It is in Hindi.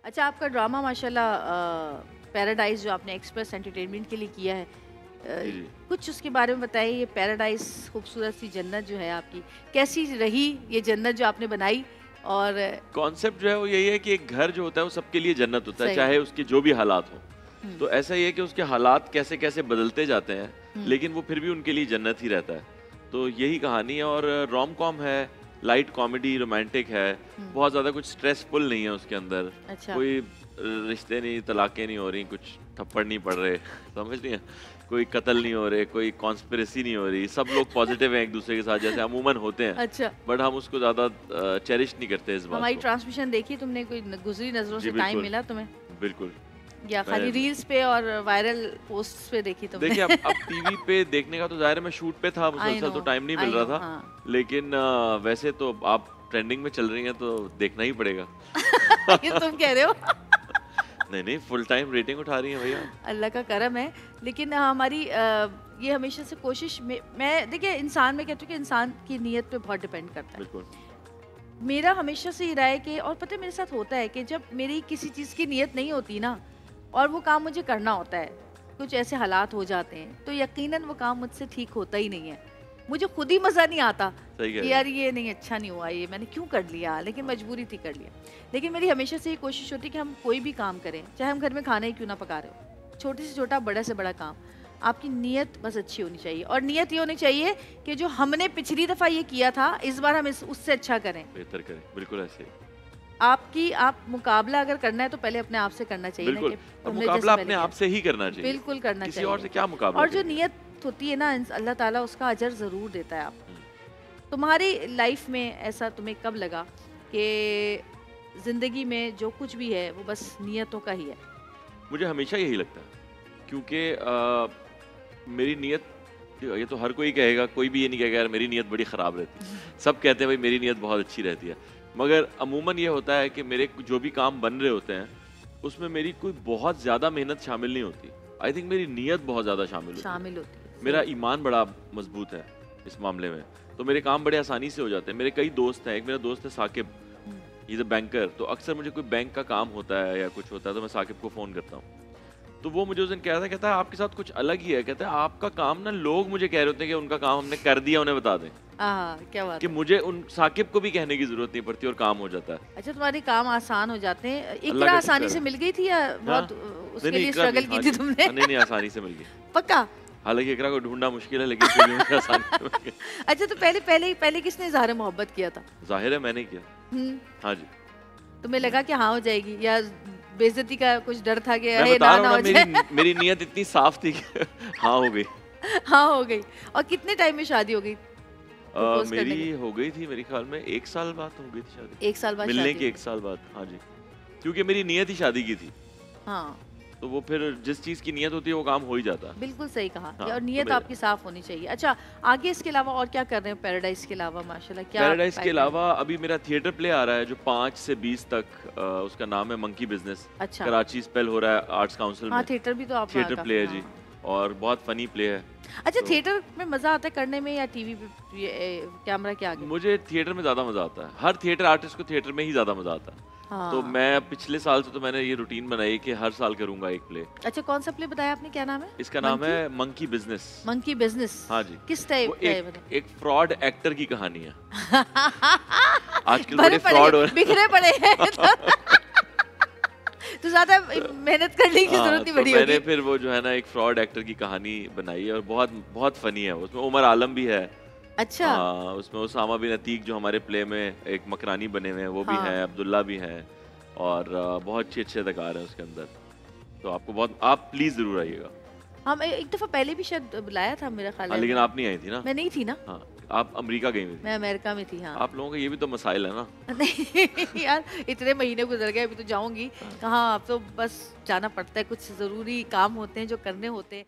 अच्छा, आपका ड्रामा माशाल्लाह पैराडाइज जो आपने एक्सप्रेस एंटरटेनमेंट के लिए किया है, जी, जी। कुछ उसके बारे में बताइए। ये पैराडाइज खूबसूरत सी जन्नत जो है आपकी, कैसी रही ये जन्नत जो आपने बनाई? और कॉन्सेप्ट जो है वो यही है कि एक घर जो होता है वो सबके लिए जन्नत होता है, सही चाहे है। उसके जो भी हालात हों। हुँ, तो ऐसा ही है कि उसके हालात कैसे-कैसे बदलते जाते हैं, हुँ, लेकिन वो फिर भी उनके लिए जन्नत ही रहता है। तो यही कहानी है और रोम-कॉम है, लाइट कॉमेडी, रोमांटिक है, हुँ। बहुत ज़्यादा कुछ स्ट्रेसफुल नहीं है उसके अंदर। अच्छा, कोई रिश्ते नहीं, तलाक़ें नहीं हो रही, कुछ थप्पड़ नहीं पड़ रहे, समझ रही हैं? कोई कत्ल नहीं हो रहे, कोई कॉन्स्पिरेसी नहीं हो रही, सब लोग पॉज़िटिव हैं एक-दूसरे के साथ जैसे अमूमन होते हैं। अच्छा। बट हम उसको ज़्यादा चेरिश नहीं करते इस बात हमारी को। ट्रांसमिशन देखी तुमने? कोई गुज़री नज़रों जी, से टाइम बिल्कुल, मिला तुम्हें? बिल्कुल। या खाली मैं रील्स पे और वायरल पोस्ट्स पे देखी तुमने? देखिए अब टीवी पे देखने का तो ज़ाहिर है मैं शूट पे था, आई मुसलसल नो, तो टाइम नहीं मिल आई रहा नो, था। हाँ। लेकिन वैसे तो आप ट्रेंडिंग में चल रही हैं तो देखना ही पड़ेगा। ये तुम कह रहे हो? नहीं, नहीं फुल टाइम रेटिंग उठा रही हैं भैया। अल्लाह का करम है। लेकिन हमारी ये हमेशा से कोशिश में मैं देखिए, इंसान में कहती हूँ कि इंसान की नीयत पे बहुत डिपेंड करता है। बिल्कुल, मेरा हमेशा से ये रहा है कि, और पता है मेरे साथ होता है कि जब मेरी किसी चीज़ की नीयत नहीं होती ना और वो काम मुझे करना होता है, कुछ ऐसे हालात हो जाते हैं तो यकीनन वो काम मुझसे ठीक होता ही नहीं है। मुझे खुद ही मज़ा नहीं आता सही कह कि रही यार हैं। ये नहीं, अच्छा नहीं हुआ, ये मैंने क्यों कर लिया, लेकिन मजबूरी थी कर लिया। लेकिन मेरी हमेशा से ये कोशिश होती है कि हम कोई भी काम करें, चाहे हम घर में खाना ही क्यों ना पका रहे हो, छोटे से छोटा बड़ा से बड़ा काम, आपकी नीयत बस अच्छी होनी चाहिए। और नीयत ये होनी चाहिए कि जो हमने पिछली दफ़ा ये किया था इस बार हम उससे अच्छा करें। बेहतर करें, बिल्कुल ऐसे ही। आप मुकाबला अगर करना है तो पहले अपने आप से करना चाहिए ना, बिल्कुल कि और तुमने मुकाबला जैसे अपने पहले आप किया। से ही करना चाहिए। बिल्कुल करना किसी चाहिए। और से क्या मुकाबला और जो करेंगे? नियत होती है ना, अल्लाह ताला उसका अजर ज़रूर देता है आपको। हुँ। तुम्हारी लाइफ में ऐसा तुम्हें कब लगा कि ज़िंदगी में जो कुछ भी है वो बस नियतों का ही है? मुझे हमेशा यही लगता है क्योंकि मेरी नीयत ये तो हर कोई कहेगा, कोई भी ये नहीं कहेगा यार मेरी नीयत बड़ी ख़राब रहती है। सब कहते हैं भाई मेरी नीयत बहुत अच्छी रहती है। मगर अमूमन ये होता है कि मेरे जो भी काम बन रहे होते हैं, उसमें मेरी कोई बहुत ज़्यादा मेहनत शामिल नहीं होती। आई थिंक मेरी नीयत बहुत ज़्यादा शामिल होती है। शामिल होती है। मेरा सही। ईमान बड़ा मज़बूत है इस मामले में, तो मेरे काम बड़े आसानी से हो जाते हैं। मेरे कई दोस्त हैं, एक मेरा दोस्त है साकिब, हुँ, ही इज़ अ बैंकर, तो अक्सर मुझे कोई बैंक का काम होता है या कुछ होता है तो मैं साकिब को फ़ोन करता हूँ। तो वो मुझे उस दिन कह रहा था, कहता है आपके साथ कुछ अलग ही है, कहता है आपका काम ना लोग मुझे कह रहे होते हैं कि उनका काम हमने कर दिया उन्हें बता दें, क्या बात कि है। मुझे उन साकिब को भी कहने की ज़रूरत नहीं पड़ती और काम हो जाता है। अच्छा, तुम्हारे काम आसान हो जाते हैं। अल्लाह इक़रा का आसानी शुक्र से है। मिल गई थी या हाँ, बहुत नहीं, उसके नहीं लिए इकरा भी स्ट्रगल हाँ की थी जी। तुमने? नहीं, नहीं आसानी से मिल गई। पक्का? हालाँकि इकरा को ढूँढना मुश्किल है लेकिन फिर भी मुझे आसानी से मिल गई। अच्छा, तो पहले पहले पहले किसने इज़हार मोहब्बत किया था? ज़ाहिर है मैंने ही किया। हुँ, हाँ जी। तुम्हें लगा कि हाँ हो जाएगी, या बेइज़्ज़ती का कुछ डर था कि मैं हे बता ना रहा ना हूँ हो ना जाए? मेरी नीयत इतनी साफ़ थी कि हाँ हो गई। हाँ हो गई। और कितने टाइम में शादी हो गई प्रपोज़ करने मेरी के? हो गई थी मेरे ख़्याल में 1 साल बाद हो गई थी शादी। 1 साल बाद मिलने शादी के हो 1 गई। साल बाद, हाँ जी। क्योंकि मेरी नीयत ही शादी की थी, हाँ, तो वो फिर जिस चीज़ की नीयत होती है वो काम हो ही जाता है। बिल्कुल सही कहा। हाँ, और तो नियत मेरा आपकी साफ़ होनी चाहिए। अच्छा, आगे इसके अलावा और क्या कर रहे हैं पैराडाइज़ के अलावा माशाल्लाह? क्या पैराडाइज़ के पाइपलाइन? अलावा अभी मेरा थिएटर प्ले आ रहा है जो 5 से 20 तक उसका नाम है मंकी बिज़नेस। अच्छा। कराची स्पेल हो रहा है आर्ट्स काउंसिल हाँ, में। थिएटर भी तो आप थिएटर काफ़ी, प्ले है जी हाँ। और बहुत फ़नी प्ले है। अच्छा, तो थिएटर में मज़ा आता है करने में या टीवी पे कैमरा के आगे? मुझे थिएटर में ज़्यादा मज़ा आता है। हर थिएटर आर्टिस्ट को थिएटर में ही ज़्यादा मज़ा आता है। तो हाँ। मैं पिछले साल से तो मैंने ये रूटीन बनाई कि हर साल करूँगा एक प्ले। अच्छा, कौन सा प्ले बताया आपने, क्या नाम है? इसका नाम है मंकी बिज़नेस। Monkey business. हाँ जी। किस वो टाइप का है एक मतलब? एक फ्रॉड एक्टर की कहानी है। आजकल भरे बड़े पड़े फ्रॉड हो हैं, बिखरे पड़े हैं। तो ज़्यादा मेहनत करने की ज़रूरत हाँ, नहीं तो पड़ी मैंने होगी। फिर वो जो है ना एक फ्रॉड एक्टर की कहानी बनाई है और बहुत बहुत फ़नी है। उसमें उमर आलम भी है। अच्छा। उसमें उसामा बिन अतीक जो हमारे प्ले में एक मकरानी बने हुए हैं वो भी हैं, हाँ। अब्दुल्ला भी हैं और बहुत अच्छे-अच्छे अदाकार हैं उसके अंदर। तो आपको बहुत आप प्लीज़ ज़रूर आइएगा। हम एक दफ़ा पहले भी शायद बुलाया था मेरा ख़्याल हाँ, है। लेकिन आप नहीं आई थी ना? मैं नहीं थी ना, हाँ, आप अमेरिका गई हुई थी। मैं अमेरिका में थी, हाँ। आप लोगों का ये भी तो मसाइल है ना? नहीं यार, इतने महीने गुज़र गए, अभी तो जाऊँगी। हाँ। कहाँ, अब तो बस जाना पड़ता है, कुछ ज़रूरी काम होते हैं जो करने होते हैं।